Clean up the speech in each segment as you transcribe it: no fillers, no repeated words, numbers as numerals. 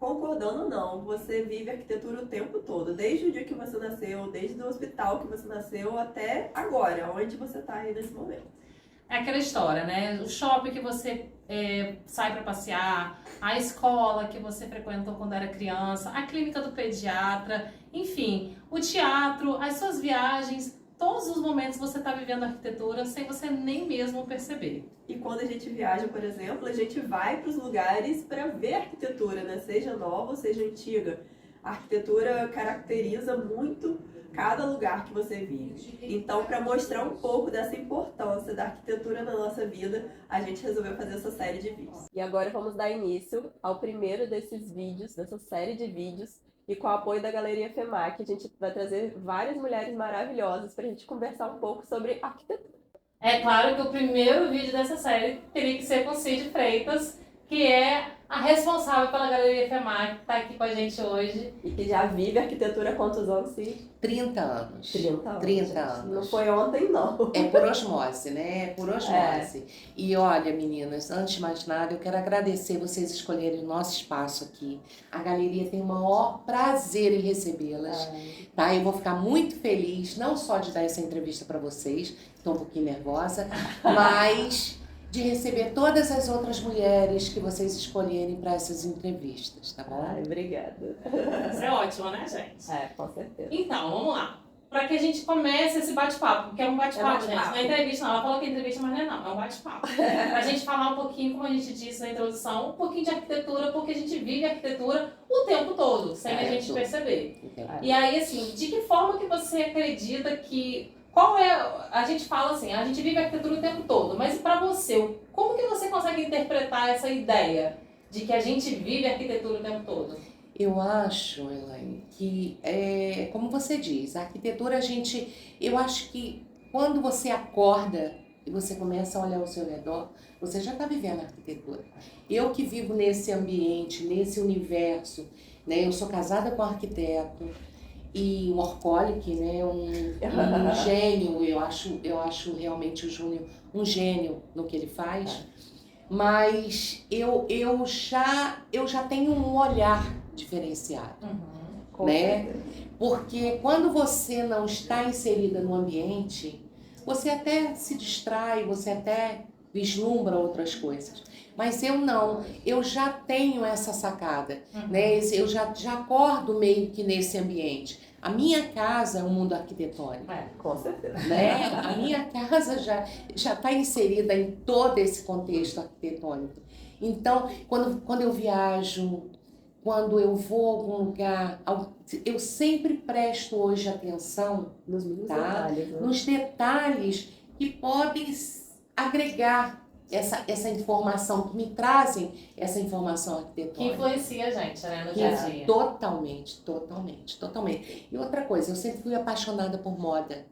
concordando ou não, você vive arquitetura o tempo todo, desde o dia que você nasceu, desde o hospital que você nasceu até agora, onde você está aí nesse momento. É aquela história, né? O shopping que você sai para passear, a escola que você frequentou quando era criança, a clínica do pediatra, enfim, o teatro, as suas viagens, todos os momentos você está vivendo a arquitetura sem você nem mesmo perceber. E quando a gente viaja, por exemplo, a gente vai para os lugares para ver a arquitetura, né? Seja nova ou seja antiga. A arquitetura caracteriza muito cada lugar que você vive. Então, para mostrar um pouco dessa importância da arquitetura na nossa vida, a gente resolveu fazer essa série de vídeos. E agora vamos dar início ao primeiro desses vídeos, dessa série de vídeos, e com o apoio da Galeria FEMAC, a gente vai trazer várias mulheres maravilhosas para a gente conversar um pouco sobre arquitetura. É claro que o primeiro vídeo dessa série teria que ser com Cid Freitas, que é a responsável pela Galeria FEMAC, que está aqui com a gente hoje. E que já vive arquitetura há quantos anos, Cid? 30 anos. 30 anos. 30 anos. Não foi ontem, não. É por osmose, né? É por osmose. E olha, meninas, antes de mais nada, eu quero agradecer vocês escolherem o nosso espaço aqui. A galeria tem o maior prazer em recebê-las. Tá? Eu vou ficar muito feliz, não só de dar essa entrevista para vocês, estou um pouquinho nervosa, mas de receber todas as outras mulheres que vocês escolherem para essas entrevistas, tá bom? Ai, obrigada. Isso é ótimo, né, gente? É, com certeza. Então, vamos lá. Para que a gente comece esse bate-papo, porque é um bate-papo, gente. Não é entrevista, não. Ela falou que é entrevista, mas não é um bate-papo. Pra gente falar um pouquinho, como a gente disse na introdução, um pouquinho de arquitetura, porque a gente vive a arquitetura o tempo todo, sem a gente perceber. E aí, assim, de que forma que você acredita que... Qual é... A gente fala assim, a gente vive a arquitetura o tempo todo, mas para você, como que você consegue interpretar essa ideia de que a gente vive a arquitetura o tempo todo? Eu acho, Elaine, que, como você diz, a arquitetura eu acho que quando você acorda e você começa a olhar ao seu redor, você já está vivendo a arquitetura. Eu que vivo nesse ambiente, nesse universo, né? Eu sou casada com um arquiteto e um workaholic, né? Um gênio, eu acho realmente o Júnior um gênio no que ele faz, mas eu já tenho um olhar diferenciado, né? Porque quando você não está inserida no ambiente, você até se distrai, você até vislumbra outras coisas. Mas eu não, eu já tenho essa sacada, né? Eu já acordo meio que nesse ambiente. A minha casa é um mundo arquitetônico. Com certeza. Né? A minha casa já está inserida em todo esse contexto arquitetônico. Então, quando eu viajo, quando eu vou a algum lugar, eu sempre presto hoje atenção nos mínimos detalhes, né? Nos detalhes que podem agregar essa informação, que me trazem essa informação arquitetônica. Que influencia a gente, né, no dia a dia. Totalmente. E outra coisa, eu sempre fui apaixonada por moda.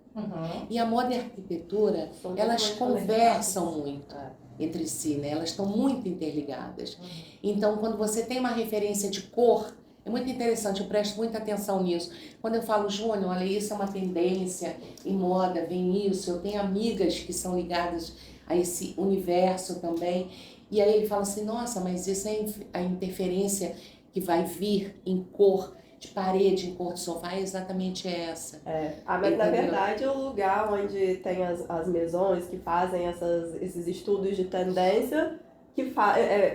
E a moda e a arquitetura, elas conversam muito entre si, né? Elas estão muito interligadas. Então, quando você tem uma referência de cor, é muito interessante, eu presto muita atenção nisso. Quando eu falo, Júnior, olha, isso é uma tendência em moda, vem isso. Eu tenho amigas que são ligadas a esse universo também. E aí ele fala assim, nossa, mas isso é a interferência que vai vir em cor de parede, em cor de sofá, é exatamente essa. Mas na verdade o lugar onde tem as maisons que fazem esses estudos de tendência, que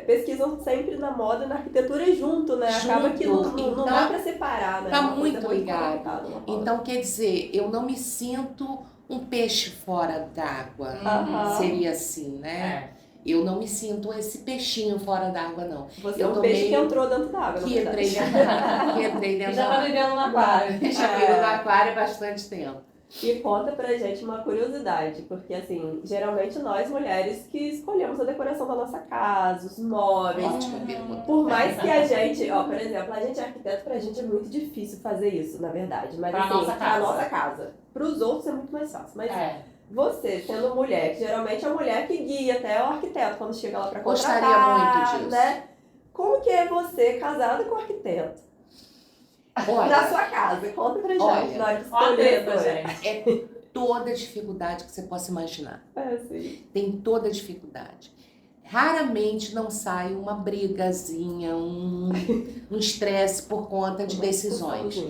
pesquisam sempre na moda e na arquitetura junto, né? Acaba que não dá para separar, né? Tá muito ligado. Então, quer dizer, eu não me sinto um peixe fora d'água. Seria assim, né? Eu não me sinto esse peixinho fora d'água, não. Você é um peixe que entrou dentro d'água, que entrei dentro d'água. Já tá vivendo no aquário. Já vivo no aquário há bastante tempo. E conta pra gente uma curiosidade, porque assim, geralmente nós mulheres que escolhemos a decoração da nossa casa, os móveis. Ótima pergunta. Por mais que a gente, por exemplo, a gente é arquiteto, pra gente é muito difícil fazer isso, na verdade. Mas pra assim, pra nossa casa. Pros outros é muito mais fácil. Mas você, sendo mulher, que geralmente é a mulher que guia até o arquiteto quando chega lá pra contratar. Gostaria muito disso. Né? Como que é você casada com o arquiteto? Olha, na sua casa, conta pra gente. Na hora de escolher, é toda a dificuldade que você possa imaginar. Sim. Tem toda a dificuldade. raramente não sai uma brigazinha, um estresse por conta de decisões.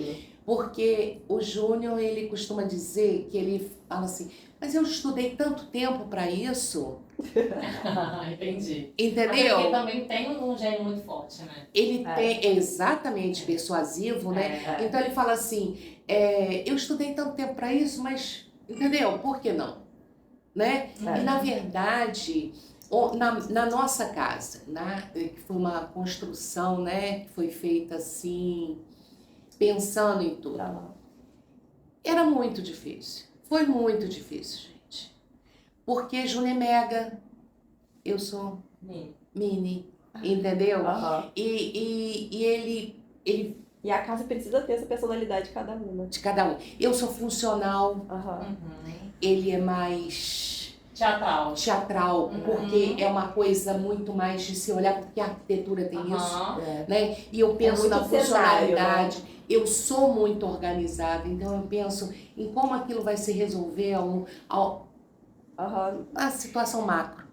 Porque o Júnior, ele costuma dizer que ele fala assim, mas eu estudei tanto tempo para isso. Entendi. Entendeu? Porque também tem um gênio muito forte, né? Ele é exatamente persuasivo, né? Então ele fala assim, eu estudei tanto tempo para isso, mas, entendeu? Por que não? Né? E na verdade, na nossa casa, né? Que foi uma construção, né? Que foi feita assim, pensando em tudo. Era muito difícil. Foi muito difícil, gente. Porque Júnior é mega, eu sou mini, entendeu? E ele... E a casa precisa ter essa personalidade de cada uma. De cada um. Eu sou funcional, ele é mais... Teatral, porque é uma coisa muito mais de se olhar, porque a arquitetura tem isso, né? E eu penso na funcionalidade, né? Eu sou muito organizada, então eu penso em como aquilo vai se resolver a situação macro,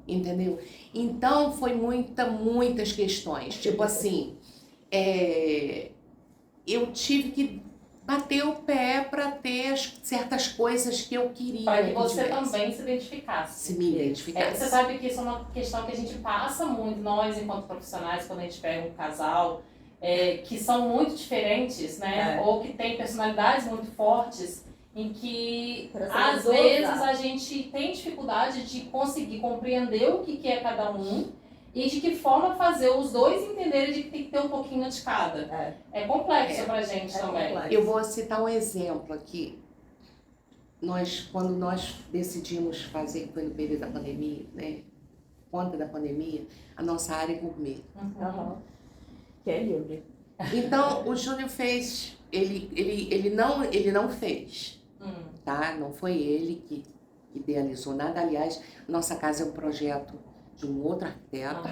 entendeu? Então foi muitas questões, tipo assim, eu tive que bater o pé para ter certas coisas que eu queria. Para que você também se identificasse. Se me identificasse. Você sabe que isso é uma questão que a gente passa muito, nós enquanto profissionais, quando a gente pega um casal, que são muito diferentes, né? Ou que têm personalidades muito fortes, em que às vezes a gente tem dificuldade de conseguir compreender o que é cada um e de que forma fazer os dois entenderem de que tem que ter um pouquinho de cada. É complexo pra gente também. Complexo. Eu vou citar um exemplo aqui. Quando nós decidimos fazer, foi no período da pandemia, né? Conta da pandemia, a nossa área é gourmet. Que é livre. Então, o Júnior fez, ele não fez, tá? Não foi ele que idealizou nada. Aliás, nossa casa é um projeto de um outro arquiteto.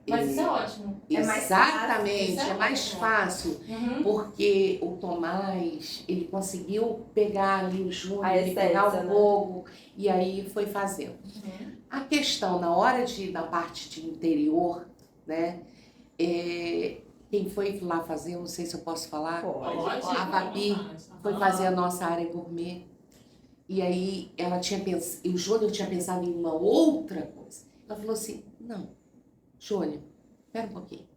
Mas isso é ótimo. Exatamente, é mais fácil, porque o Tomás, ele conseguiu pegar ali o Júnior, ele pegar o fogo, e aí foi fazendo. A questão, na parte de interior, né, quem foi lá fazer, eu não sei se eu posso falar, a Babi foi fazer a nossa área gourmet, e aí o Júnior tinha pensado em uma outra coisa. Ela falou assim, não, Júnior, espera um pouquinho.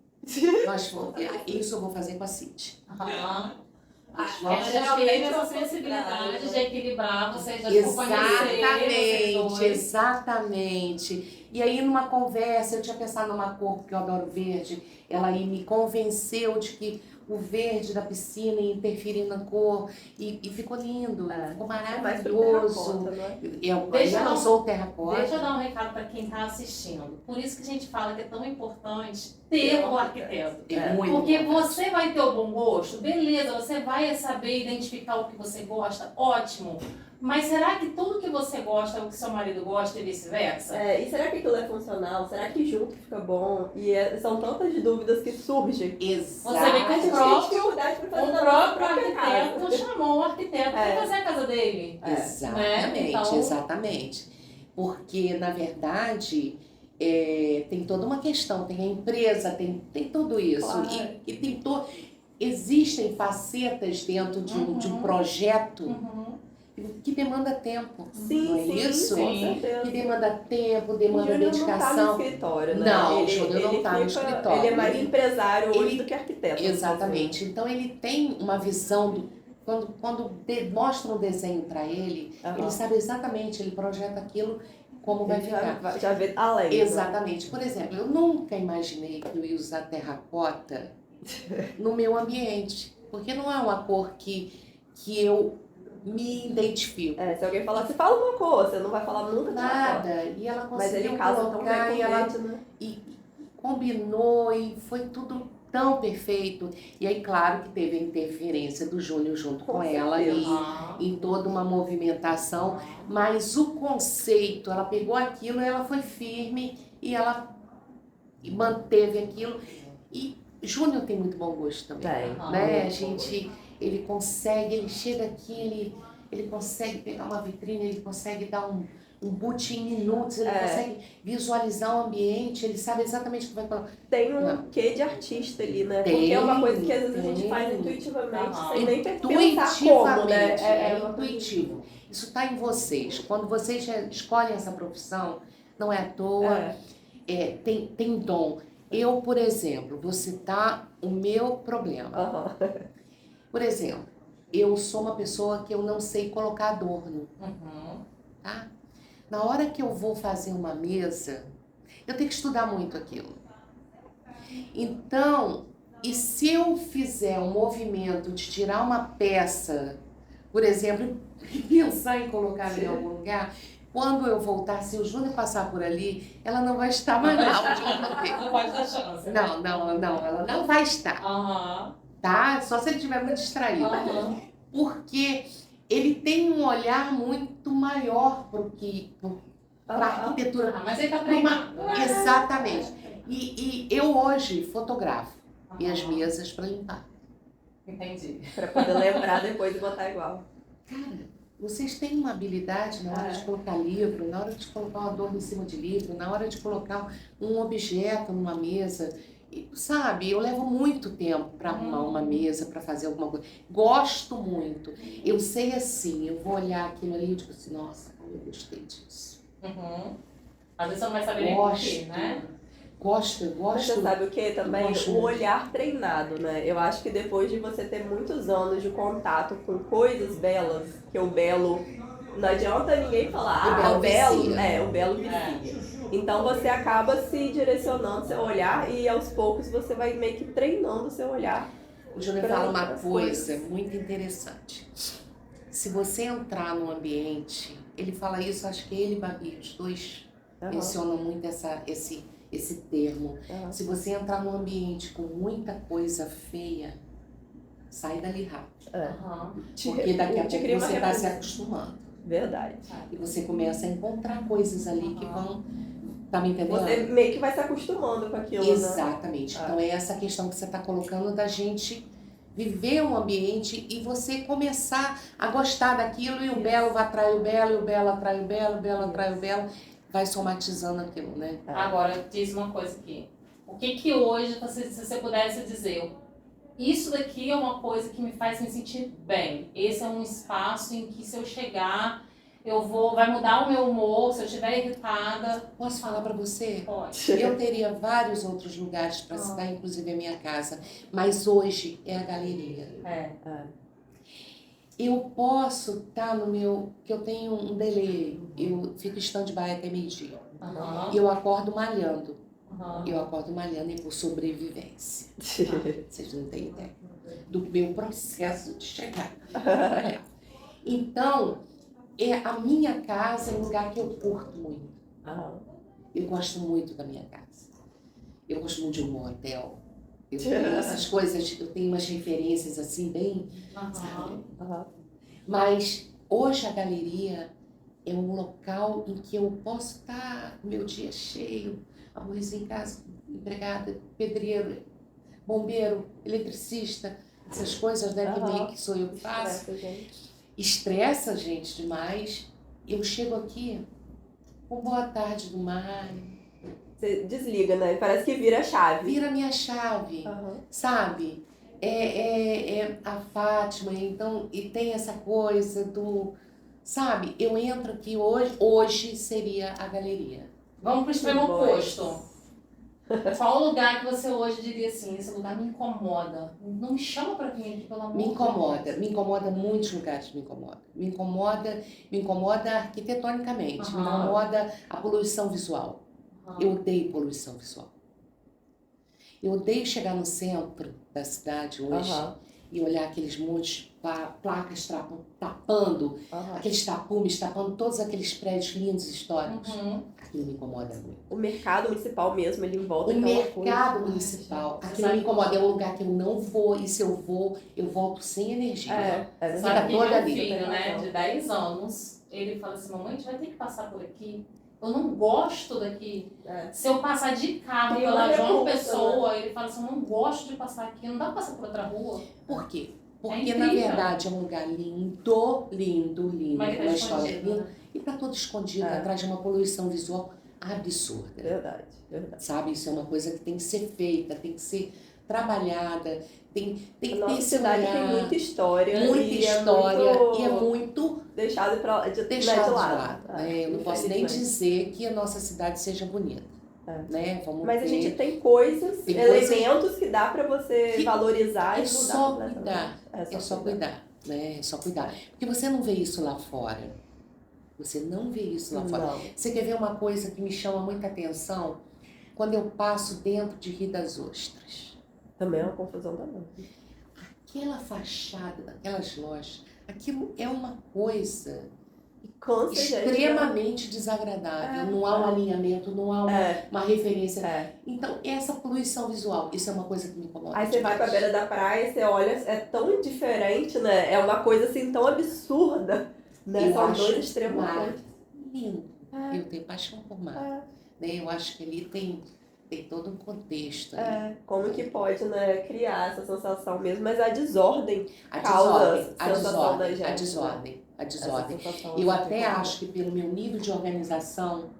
Isso eu vou fazer com a Cid. Ela já teve essa sensibilidade de equilibrar, vocês já conhecer. Exatamente. E aí numa conversa, eu tinha pensado numa cor, porque eu adoro verde, ela aí me convenceu de que o verde da piscina ia interferir na cor, e ficou lindo, ficou maravilhoso. Eu não sou terracota. Deixa eu dar um recado para quem está assistindo. Por isso que a gente fala que é tão importante ter um arquiteto. Porque você vai ter o bom gosto, beleza, você vai saber identificar o que você gosta, ótimo. Mas será que tudo que você gosta é o que seu marido gosta e vice-versa? E será que aquilo é funcional? Será que junto fica bom? E são tantas dúvidas que surgem. Exato. Você vê que o próprio arquiteto chamou o arquiteto para fazer a casa dele. Exatamente, né? Então... exatamente. Porque, na verdade, tem toda uma questão, tem a empresa, tem tudo isso. Claro. E tem existem facetas dentro de um projeto que demanda tempo. Sim, não é isso? Com certeza. Que demanda tempo, demanda dedicação. Não tá no escritório, né? Não, o Júnior não está no escritório. Ele é mais empresário hoje do que arquiteto. Exatamente. Então ele tem uma visão quando mostra um desenho para ele, ele sabe exatamente, ele projeta aquilo como vai ficar. Já vê além. Exatamente. Por exemplo, eu nunca imaginei que eu ia usar terracota no meu ambiente, porque não é uma cor que eu me identifico. Se alguém falar, você fala uma cor, você não vai falar nunca nada. E ela conseguiu mas ele casa tão bem e ela combinou e foi tudo tão perfeito. E aí, claro que teve a interferência do Júnior junto com ela e em toda uma movimentação, mas o conceito, ela pegou aquilo, ela foi firme e ela manteve aquilo. E Júnior tem muito bom gosto também, né? Ele chega aqui, ele consegue pegar uma vitrine, ele consegue dar boot em minutos, ele consegue visualizar o ambiente, ele sabe exatamente o que vai falar. Tem um Não. quê de artista ali, né? Tem, Porque é uma coisa que às vezes a gente tem. faz intuitivamente, Aham. sem nem pensar como, né? É uma coisa- intuitivo. Isso está em vocês. Quando vocês escolhem essa profissão, não é à toa, tem dom. Eu, por exemplo, vou citar o meu problema. Aham. Por exemplo, eu sou uma pessoa que eu não sei colocar adorno, Uhum. tá? Na hora que eu vou fazer uma mesa, eu tenho que estudar muito aquilo. Então, e se eu fizer um movimento de tirar uma peça, por exemplo, e pensar em colocar em algum lugar, quando eu voltar, se o Júnior passar por ali, ela não vai estar mais lá onde eu coloquei. Não pode dar chance. né? Não, ela não vai estar, Aham. tá? Só se ele estiver muito distraído. Aham. Porque ele tem um olhar muito maior para a arquitetura. Ah, mas ele tá Pra uma- treinado. Exatamente. E eu hoje fotografo minhas Aham. mesas para limpar. Entendi. Pra poder lembrar depois e botar igual. Cara, vocês têm uma habilidade na hora de colocar livro, na hora de colocar um adorno em cima de livro, na hora de colocar um objeto numa mesa. E, sabe, eu levo muito tempo para arrumar uma mesa, para fazer alguma coisa. Gosto muito. Eu sei assim, eu vou olhar aquilo ali e digo assim, nossa, como eu gostei disso. Uhum. Às vezes você não vai saber nem por Gosto. quê, né? Gosto. Você sabe o que também? gosto O muito. olhar treinado, né? Eu acho que depois de você ter muitos anos de contato com coisas belas, que o belo... Não adianta ninguém falar, O belo vicia. o belo vicia. Então você acaba se direcionando seu olhar e aos poucos você vai meio que treinando o seu olhar. O Júnior Pra fala uma outras coisa coisas. muito interessante. Se você entrar num ambiente, ele fala isso, acho que ele e Babi, os dois mencionam muito esse termo. Aham. Se você entrar num ambiente com muita coisa feia, sai dali rápido. Aham. Porque daqui a Te pouco cria uma você está se repulsa. acostumando. Verdade. E você começa a encontrar coisas ali que vão... Tá me entendendo? Você meio que vai se acostumando com aquilo, né? Exatamente. Então é essa questão que você está colocando da gente viver um ambiente e você começar a gostar daquilo e o belo vai atrair o belo, e o belo atrai o belo, o belo atrai o belo, vai somatizando aquilo, né? Agora, diz uma coisa aqui. O que que hoje, se você pudesse dizer, isso daqui é uma coisa que me faz me sentir bem. Esse é um espaço em que se eu chegar, vai mudar o meu humor, se eu estiver irritada. Posso falar para você? Pode. Eu teria vários outros lugares para citar, inclusive a minha casa, mas hoje é a galeria. Eu posso estar no meu... que eu tenho um delay, eu fico stand-by até meio-dia. Aham. Eu acordo malhando. Aham. Eu acordo malhando e por sobrevivência. Vocês não têm ideia do meu processo de chegar. Então, a minha casa é um lugar que eu curto muito. Eu gosto muito da minha casa. Eu gosto muito de um motel. Eu tenho essas coisas, eu tenho umas referências assim bem... Aham. Mas hoje a galeria é um local em que eu posso estar com meu dia cheio, aborrecer em casa, empregada, pedreiro, bombeiro, eletricista, essas coisas, né, que meio que sou eu que faço. Estressa a gente demais. Eu chego aqui com boa tarde do mar, Você desliga, né? Parece que vira a chave. vira minha chave, sabe? A Fátima, então, e tem essa coisa do, sabe? Eu entro aqui hoje seria a galeria. Vamos pro extremo Boa. oposto. Qual o lugar que você hoje diria assim, esse lugar me incomoda? Não me chama pra vir aqui, pelo amor de Deus. Me incomoda muitos lugares, me incomoda arquitetonicamente, me Aham. incomoda a poluição visual. Eu odeio poluição visual. Eu odeio chegar no centro da cidade hoje e olhar aqueles montes de placas tapando, aqueles tapumes tapando todos aqueles prédios lindos históricos. Aquilo me incomoda muito. O mercado municipal mesmo, ele em volta. O aquela mercado coisa. municipal, aquilo me incomoda. É um lugar que eu não vou e se eu vou, eu volto sem energia. É Sabe Fica que toda meu ali. filho, né, de 10 anos, ele fala assim, mamãe, a gente vai ter que passar por aqui. Eu não gosto daqui. Se eu passar de carro Tem pela uma João repulsa, Pessoa, ele fala assim, eu não gosto de passar aqui, não dá pra passar por outra rua. Por quê? Porque, na incrível. verdade, é um lugar lindo, lindo, lindo, Mas tá uma história escondido, linda. né? E tá todo escondido É. atrás de uma poluição visual absurda. Verdade, verdade. Sabe? Isso é uma coisa que tem que ser feita, tem que ser trabalhada, tem A que ter nossa esse cidade olhar. tem muita história. Muita e história é muito e é muito deixado de deixado de lado. lado. Né? Eu não posso nem Infelizmente. dizer que a nossa cidade seja bonita. É. Né? Vamos Mas a ter- gente tem coisas, Tem elementos que dá pra você que valorizar é e mudar só completamente. cuidar. É só cuidar, né? É só cuidar. Porque você não vê isso lá fora. Você não vê isso lá fora. Não. Você quer ver uma coisa que me chama muita atenção? Quando eu passo dentro de Rio das Ostras. Também é uma confusão também. Aquela fachada daquelas lojas, aquilo é uma coisa E cansa, gente. extremamente desagradável. É, Não há um alinhamento, não há uma referência. É. Então, essa poluição visual, isso é uma coisa que me incomoda. Aí você vai pra beira da praia, você olha, é tão diferente, né? É uma coisa assim tão absurda. Né? Eu São acho dois extremos mar opostos. lindo. É. Eu tenho paixão por mar. É. Né? Eu acho que ali tem todo um contexto. Ali. É, como que pode, né, criar essa sensação mesmo, mas a desordem A causa desordem, a sensação da desordem, gente, a né? desordem, a desordem. Essa sensação, Eu assim, até que- acho que pelo meu nível de organização,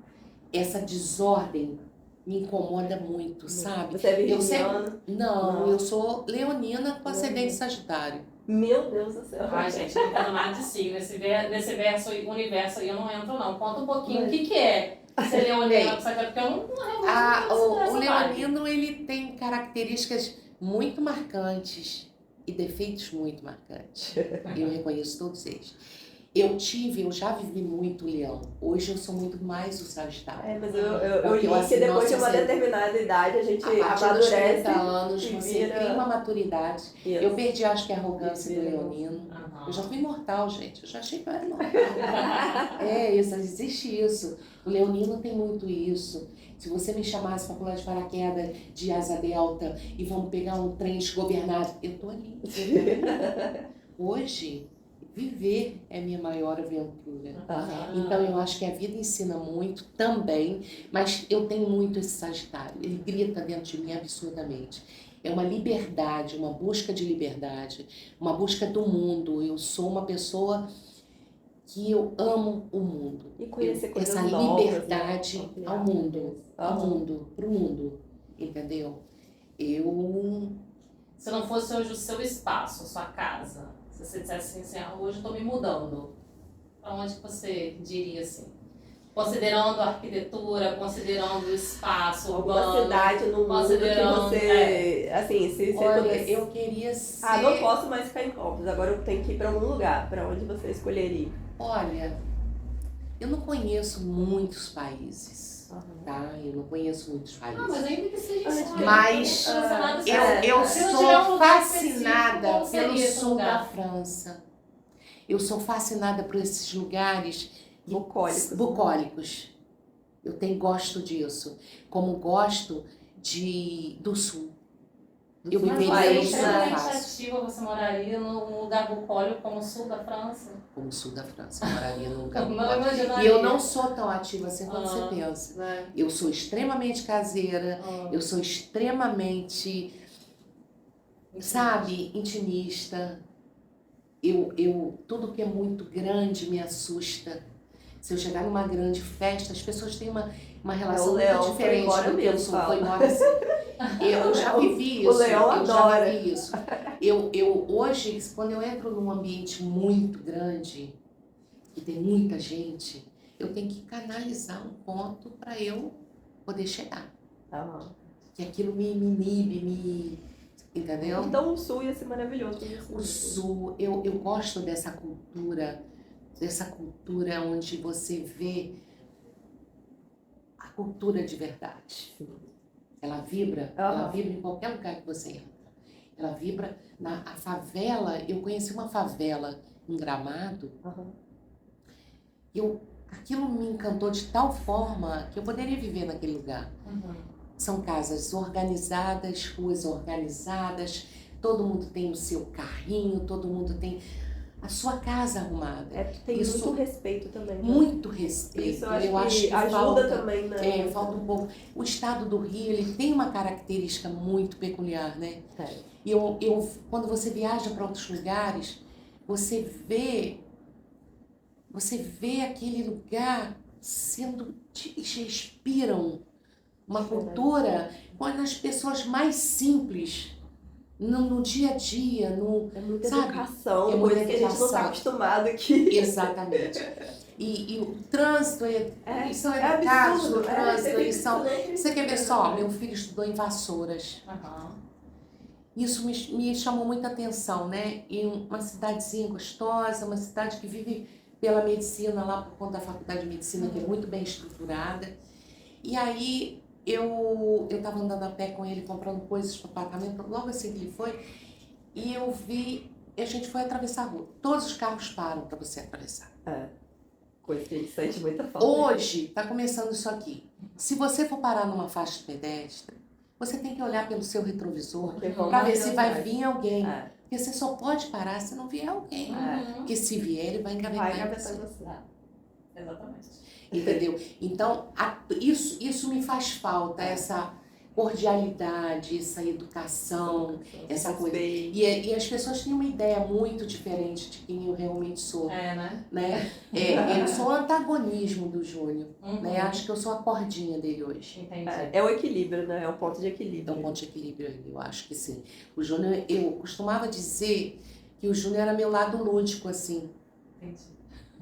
essa desordem me incomoda muito, sabe? Você é Eu sempre- virginiana? Não, Não. eu sou leonina com ascendente Leonina. Sagitário. Meu Deus do céu. Ai, gente, não entendo nada de signo. Nesse universo aí eu não entro, não. Conta um pouquinho o que é ser leonina, porque eu não realmente não O essa vibe. leonino, ele tem características muito marcantes e defeitos muito marcantes. Eu reconheço todos eles. Eu já vivi muito leão. Hoje eu sou muito mais o Sagitário. É, mas eu Porque li eu, assim, que depois de nossa, uma assim, determinada idade a gente A partir dos amadurece. 30 anos, e você vira- tem uma maturidade. Isso. Eu perdi, acho que a arrogância do Vira- leonino. Aham. Eu já fui imortal, gente. Eu já achei que eu era imortal. É isso, existe isso. O leonino tem muito isso. Se você me chamasse para pular de paraquedas de asa delta e vamos pegar um trem desgovernado, eu tô ali. Hoje, viver é minha maior aventura. Aham. Então eu acho que a vida ensina muito também, mas eu tenho muito esse Sagitário. Ele grita dentro de mim absurdamente. É uma liberdade, uma busca de liberdade, uma busca do mundo. Eu sou uma pessoa que eu amo o mundo. E conhecer coisas Essa novas, liberdade né? ao mundo, ao Aham. mundo, pro mundo, entendeu? Eu Se não fosse hoje o seu espaço, a sua casa, se você dissesse assim, hoje eu tô me mudando, pra onde que você diria assim? Considerando a arquitetura, considerando o espaço Alguma urbano. cidade no mundo que considerando- você, assim, se olha, pudesse- eu queria ser. Ah, não posso mais ficar em Campos, agora eu tenho que ir pra algum lugar. Pra onde você escolheria? Olha, eu não conheço muitos países, tá? Eu não conheço muitos países. Não, mas ainda que seja só aí, Mas não precisa nada Eu, certo. eu Se não tiver um sou lugar fascinada específico, qual seria pelo esse sul lugar? da França. Eu sou fascinada por esses lugares Bucólicos. bucólicos. Gosto disso. Como gosto do sul. Eu Mas viveria vai, no Mas sul é né? fácil. atrativa, você moraria num lugar bucólico como o sul da França? Como o sul da França, eu moraria num lugar Não bucólico. imaginaria. E eu não sou tão ativa assim quanto Ah. você pensa. Né? Eu sou extremamente caseira, Ah. eu sou extremamente, sabe, intimista. Tudo que é muito grande me assusta. Se eu chegar numa grande festa, as pessoas têm uma relação o leão muito foi diferente embora do que eu mesmo, sou. fala. Foi embora assim. Eu já vivi O isso. leão eu adora. já vivi isso. Hoje, quando eu entro num ambiente muito grande, que tem muita gente, eu tenho que canalizar um ponto para eu poder chegar. Aham. Que aquilo me inibe, entendeu? Então o sul ia ser maravilhoso pra você. O sul, eu gosto dessa cultura onde você vê a cultura de verdade. Ela vibra em qualquer lugar que você entra. Ela vibra a favela. Eu conheci uma favela em Gramado. Aham. Aquilo me encantou de tal forma que eu poderia viver naquele lugar. Uhum. São casas organizadas, ruas organizadas, todo mundo tem o seu carrinho, todo mundo tem a sua casa arrumada. Tem Isso- muito respeito também. Né? Muito respeito. Isso eu acho que ajuda falta, também, né? falta um pouco. O estado do Rio, ele tem uma característica muito peculiar, né? E quando você viaja para outros lugares, você vê aquele lugar sendo, eles respiram uma cultura quando as pessoas mais simples, no dia a dia, É muita sabe? educação, É coisa muita que a gente não educação. está acostumado aqui. Exatamente. E o trânsito, eles são É educados absurdo. no trânsito, eles são... Você Você quer ver só? Meu filho estudou em Vassouras. Aham. Isso me chamou muita atenção, né? Em uma cidadezinha gostosa, uma cidade que vive pela medicina, lá por conta da Faculdade de Medicina, que é muito bem estruturada. E aí eu estava andando a pé com ele, comprando coisas para o apartamento, logo assim que ele foi, e eu vi, a gente foi atravessar a rua. Todos os carros param para você atravessar. Coisa que a gente sente muita falta. Hoje, está começando isso aqui. Se você for parar numa faixa de pedestre, você tem que olhar pelo seu retrovisor para ver se vai vir alguém. Porque você só pode parar se não vier alguém. Porque se vier, ele vai engavetar Vai em engavetar você. em você. Exatamente. Entendeu? Então, isso me faz falta, essa cordialidade, essa educação, essa coisa. E as pessoas têm uma ideia muito diferente de quem eu realmente sou. Né? Eu sou o antagonismo do Júnior. Uhum. Né? Acho que eu sou a cordinha dele hoje. Entendi. É o equilíbrio, né? É o ponto de É equilíbrio. um ponto de equilíbrio aí, eu acho que sim. O Júnior, eu costumava dizer que o Júnior era meu lado lúdico, assim. Entendi.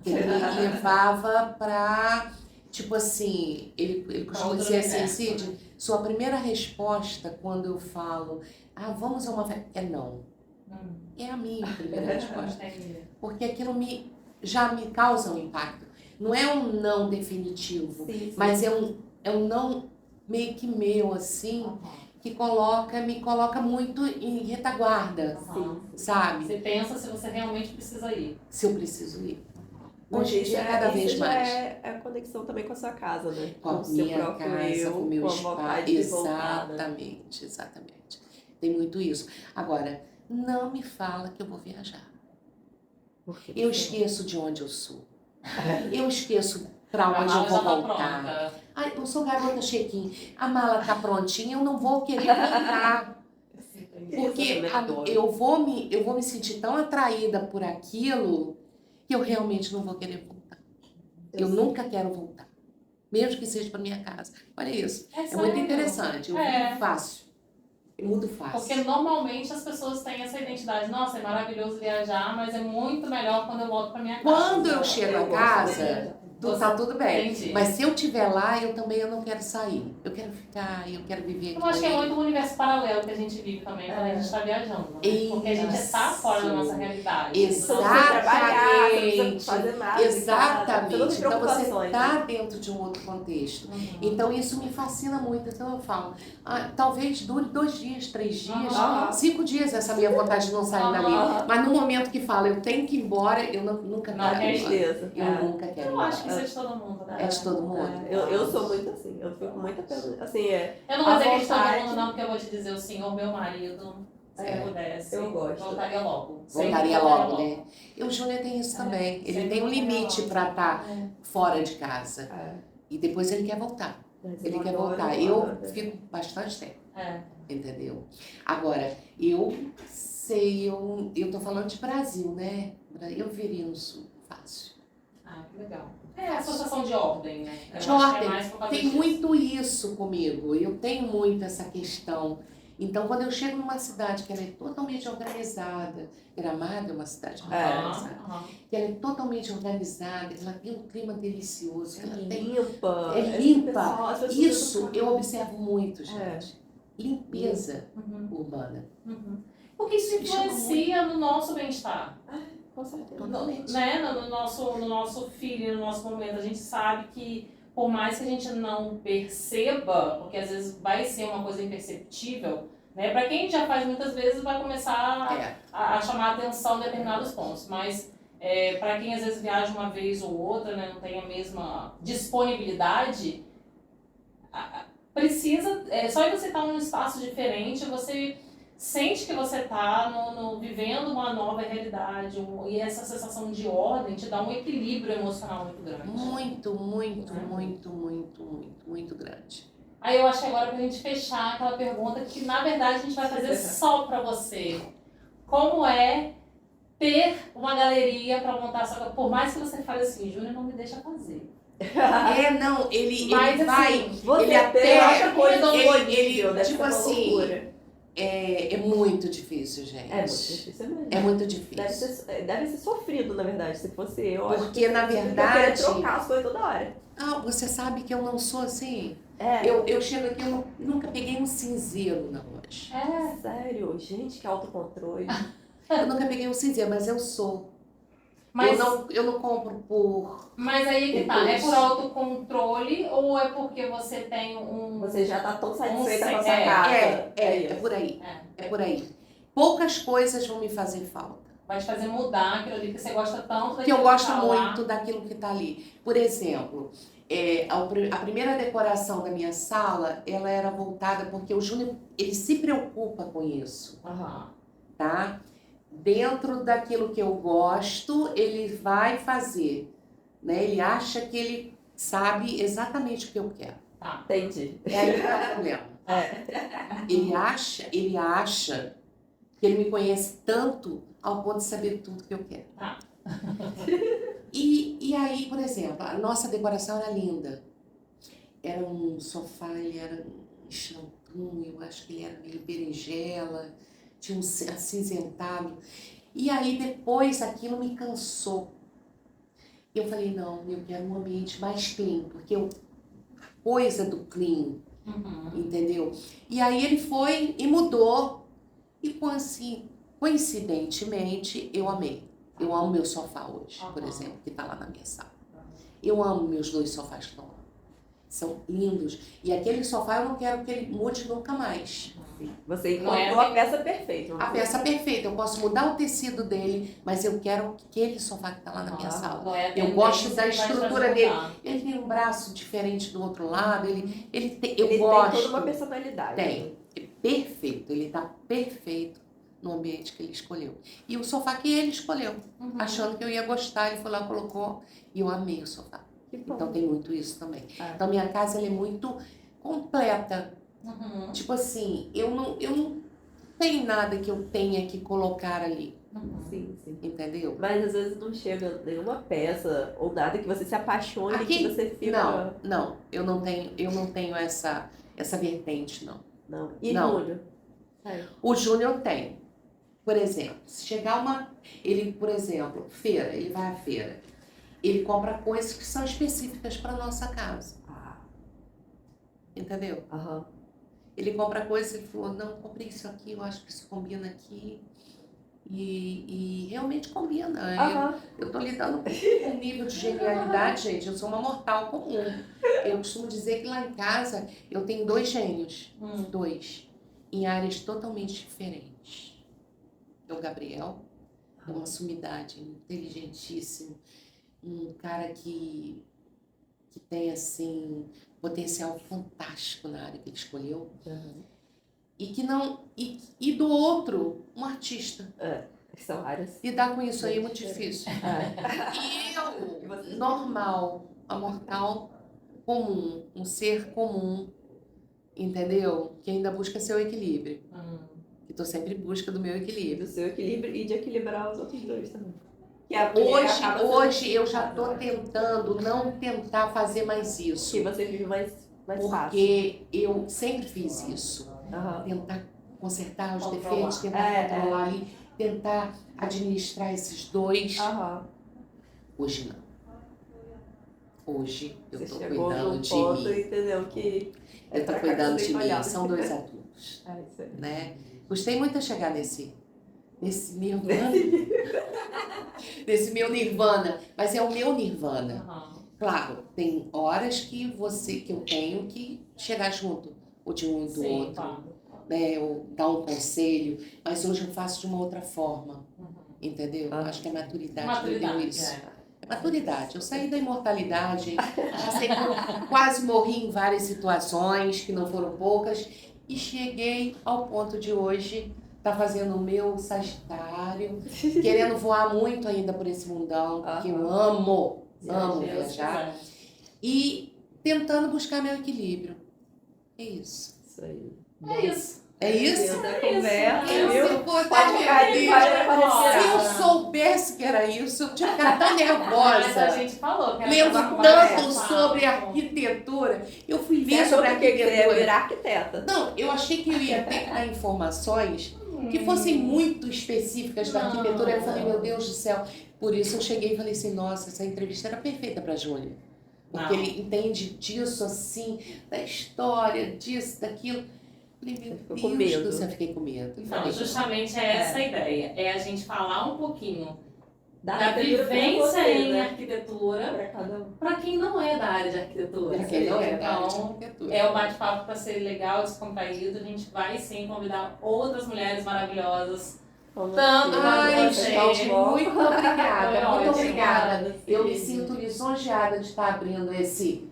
Ele me levava pra, tipo assim, ele costuma outro dizer assim, universo, Cid, né? sua primeira resposta quando eu falo, vamos a uma festa, é não. É a minha primeira resposta. Entendi. Porque aquilo já me causa um impacto. Não é um não definitivo, Sim. mas é um não meio que meu, assim, que me coloca muito em retaguarda, Aham. sabe? Você pensa se você realmente precisa ir. Se eu preciso ir. Mas Hoje em dia, cada vez isso mais. É a conexão também com a sua casa, né? Com a o seu minha próprio casa, eu, com o meu com a espaço. vontade de voltar, né? Exatamente. Tem muito isso. Agora, não me fala que eu vou viajar. Porque Eu esqueço de onde eu sou. Eu esqueço para A onde eu mala vou já tá voltar. pronta. Ai, eu sou garota check-in. A mala tá prontinha, eu não vou querer voltar. Porque eu vou me sentir tão atraída por aquilo que eu realmente não vou querer voltar. Eu nunca quero voltar. Mesmo que seja para minha casa. Olha isso. É muito interessante. Eu mudo fácil. Mudo fácil. Porque normalmente as pessoas têm essa identidade. Nossa, é maravilhoso viajar, mas é muito melhor quando eu volto pra minha casa. Quando eu chego a casa, tá tudo bem. Entendi. Mas se eu estiver lá, eu não quero sair. Eu quero ficar, eu quero viver aqui. Eu acho que é muito um universo paralelo que a gente vive também quando a gente está viajando. Né? Porque a gente está fora da nossa realidade. trabalhar, você não precisa fazer nada. Exatamente. Então você está está dentro de um outro contexto. Então isso me fascina muito. Então eu falo, talvez dure 2 dias, 3 dias, 5 dias essa minha vontade de não sair dali. Mas no momento que fala, eu tenho que ir embora, eu nunca quero ir embora. Eu nunca quero ir Eu embora. acho que isso é de todo mundo, né? É de todo mundo. Eu sou muito assim, eu fico muito assim, Eu não vou dizer que é de todo vontade. mundo, não, porque eu vou te dizer o senhor, meu marido, se eu pudesse, eu gosto. voltaria logo. Voltaria logo, né? E o Júnior tem isso também. Ele sempre tem um voltaria limite logo. para estar fora de casa. E depois ele quer voltar. Ele quer voltar. Eu fico bastante tempo. Entendeu? Agora, eu sei, eu tô falando de Brasil, né? Eu viria no Sul, fácil. Que legal. É a associação de ordem, né? Eu De acho que ordem. é mais por causa Tem disso. muito isso comigo. Eu tenho muito essa questão. Então, quando eu chego numa cidade que ela é totalmente organizada, Gramado é uma cidade muito organizada, que ela é totalmente organizada, ela tem um clima delicioso, ela tem limpa. É limpa. Isso eu observo muito, gente. Limpeza urbana. Porque isso influencia no nosso bem-estar. Com certeza. Totalmente. Né? No nosso filho, no nosso momento. A gente sabe que, por mais que a gente não perceba, porque às vezes vai ser uma coisa imperceptível, né? Para quem já faz muitas vezes, vai começar a chamar atenção em determinados pontos. Mas para quem às vezes viaja uma vez ou outra, né? Não tem a mesma disponibilidade, precisa. Só de você estar num espaço diferente, você sente que você tá vivendo uma nova realidade, e essa sensação de ordem te dá um equilíbrio emocional muito grande. Muito grande. Aí eu acho que agora pra gente fechar aquela pergunta que na verdade a gente vai fazer só pra você. Como é ter uma galeria pra montar a sua... Por mais que você fale assim, Júnior não me deixa fazer. Não, ele Mas, vai... assim, Você ele até... acha coisa ele deve tipo ser uma assim, loucura. é muito difícil, gente. É muito difícil mesmo. É muito difícil. Deve ser sofrido, na verdade, se fosse eu. Porque, na Eu queria verdade... trocar as coisas toda hora. Você sabe que eu não sou assim? É. Eu chego aqui, eu nunca peguei um cinzeiro na loja. Sério? Gente, que autocontrole. Eu nunca peguei um cinzeiro, mas eu sou. Mas, Eu não compro por... mas aí que tá, é por autocontrole ou é porque você tem Você já tá tão satisfeita com a sua É, casa. É por aí. É por aí. Poucas coisas vão me fazer falta. vai te fazer mudar aquilo ali que você gosta tanto. Que eu gosto muito daquilo que tá ali. Por exemplo, a primeira decoração da minha sala, ela era voltada, porque o Júnior, ele se preocupa com isso, tá? Dentro daquilo que eu gosto, ele vai fazer, né? Ele acha que ele sabe exatamente o que eu quero. Tá, entendi. É aí que tá o problema. Ele acha que ele me conhece tanto ao ponto de saber tudo que eu quero. E aí, por exemplo, a nossa decoração era linda. Era um sofá, ele era um shampoo, eu acho que ele era meio berinjela, tinha um acinzentado. E aí depois aquilo me cansou. Eu falei, não, eu quero um ambiente mais clean, porque coisa do clean, entendeu? E aí ele foi e mudou. E assim, coincidentemente, eu amei. Eu amo meu sofá hoje, por exemplo, que tá lá na minha sala. Eu amo meus 2 sofás que estão lá. São lindos. E aquele sofá eu não quero que ele mude nunca mais. Você encontrou a peça perfeita. A peça perfeita. Eu posso mudar o tecido dele, mas eu quero aquele sofá que tá lá na minha sala. Eu gosto da estrutura dele. Ele tem um braço diferente do outro lado. Eu gosto. Tem toda uma personalidade. Tem. É perfeito. Ele tá perfeito no ambiente que ele escolheu. E o sofá que ele escolheu. Achando que eu ia gostar, ele foi lá, colocou. E eu amei o sofá. Então tem muito isso também. Então minha casa ela é muito completa. Tipo assim, eu não tenho nada que eu tenha que colocar ali. Sim. Entendeu? Mas às vezes não chega nenhuma peça ou nada que você se apaixone, Aqui, que você fica... Não. Eu não tenho essa vertente, não. Não. E não. Júnior? O Júnior tem. Por exemplo, se chegar ele, por exemplo, feira, ele vai à feira. Ele compra coisas que são específicas para nossa casa. Entendeu? Ele compra coisas, ele falou, não, comprei isso aqui, eu acho que isso combina aqui. E realmente combina. Eu tô lidando com um nível de genialidade, gente. Eu sou uma mortal comum. Eu costumo dizer que lá em casa eu tenho 2 gênios. 2. Em áreas totalmente diferentes. É o Gabriel, é uma sumidade, inteligentíssimo. Um cara que tem, assim, potencial fantástico na área que ele escolheu. E que não... E do outro, um artista. São áreas. Lidar com isso aí é muito difícil. E eu, normal, a mortal comum, um ser comum, entendeu? Que ainda busca seu equilíbrio. Que tô sempre em busca do meu equilíbrio. Do seu equilíbrio e de equilibrar os outros 2 também. Hoje eu já tô tentando não tentar fazer mais isso. Que você vive mais fácil. Porque eu sempre fiz isso. Tentar consertar os defeitos, tentar controlar ali, tentar administrar esses 2. Hoje não. Hoje eu tô cuidando de mim. Entendeu? Que eu tô cuidando de mim. São 2 adultos. Né? Gostei muito de chegar nesse nirvana. Nesse meu nirvana. Mas é o meu nirvana. Claro, tem horas que eu tenho que chegar junto. Ou de um e do outro. Né? Ou dar um conselho. Mas hoje eu faço de uma outra forma. Entendeu? Acho que a maturidade me deu isso. Maturidade. Eu saí da imortalidade. Quase morri em várias situações, que não foram poucas. E cheguei ao ponto de hoje tá fazendo o meu Sagitário, querendo voar muito ainda por esse mundão, porque eu amo viajar. E tentando buscar meu equilíbrio. É isso. Isso aí. É isso. É isso? Da É conversa, isso. viu? Pode Pode ficar aí, pode Se eu aparecer. soubesse que era isso, eu tinha ficado tão Mas a nervosa. gente falou que era Lendo uma tanto conversa. sobre arquitetura. Eu fui Você ler achou sobre que você ia arquitetura. virar arquiteta? Não, eu achei que eu ia ter que dar informações que fossem muito específicas da Não. arquitetura. Eu falei, meu Deus do céu. Por isso eu cheguei e falei assim, nossa, essa entrevista era perfeita para Júnior. Porque Não. ele entende disso assim, da história, disso, daquilo. Falei, meu Você ficou com Deus medo. do céu, eu fiquei com medo. Então, Falei, justamente é essa a ideia. É a gente falar um pouquinho da arquitetura pra vivência você, em né? arquitetura Pra cada um. para quem não é da área de arquitetura. Pra quem não é da Então, área de arquitetura. é o bate-papo para ser legal, descontraído. A gente vai sim convidar outras mulheres maravilhosas. Tanto Ai, você. gente, muito obrigada, Foi muito ótimo. obrigada. Eu me Sim. sinto lisonjeada de estar abrindo esse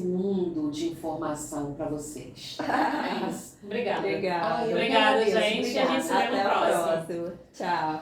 mundo de informação para vocês. É isso. Obrigada. Obrigada. Ai, eu Obrigada, agradeço, gente. E a gente se vê Até no a próximo. próxima. Tchau.